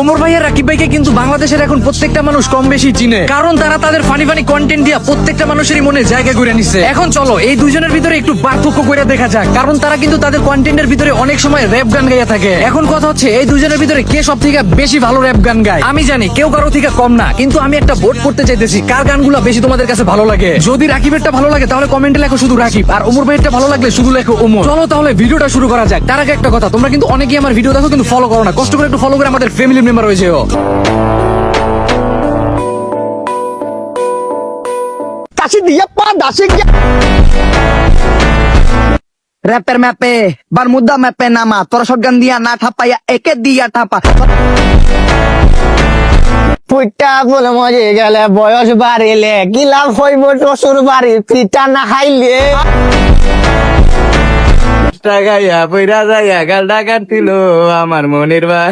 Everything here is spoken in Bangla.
ওমর ভাই আর রাকিব ভাইকে কিন্তু বাংলাদেশের এখন প্রত্যেকটা মানুষ কম বেশি চিনে, কারণ তারা তাদের ফানি ফানি কন্টেন্ট দিয়া প্রত্যেকটা মানুষেরই মনে জায়গা করে নিছে। এখন চলো এই দুইজনের ভিতরে একটু পার্থক্য করে দেখা যাক, কারণ তারা কিন্তু তাদের কন্টেন্টের ভিতরে অনেক সময় র‍্যাপ গান গাইয়া থাকে। এখন কথা হচ্ছে এই দুইজনের ভিতরে কে সব থেকে বেশি ভালো র‍্যাপ গান গায়। আমি জানি কেউ কারো থেকে কম না, কিন্তু আমি একটা ভোট করতে চাইতেছি কার গানগুলো বেশি তোমাদের কাছে ভালো লাগে। যদি রাকিবেরটা ভালো লাগে তাহলে কমেন্টে লেখো শুধু রাকিব, আর ওমর ভাইয়েরটা ভালো লাগলে শুধু লেখো ওমর। চলো তাহলে ভিডিওটা শুরু করা যাক। তার আগে একটা কথা, তোমরা কিন্তু অনেকেই আমার ভিডিও দেখো কিন্তু ফলো করো না, কষ্ট করে একটু ফলো করে আমাদের ফ্যামিলি মেম্বার হয়ে যেও। র্যাপের ম্যাপে বারমুদা ম্যাপে নামা, তোরা শটগান দিয়া না ঠাপাইয়া একে দিয়া ঠাপা। ফুইটা বলে মজে গেলে বয়স বাড়িলে কি লাভ হইব শ্বশুর বাড়ি পিঠা না খাইলে। টাকাইয়া পয়রা যাইয়া গালটা কাটছিল আমার মনের ভাই।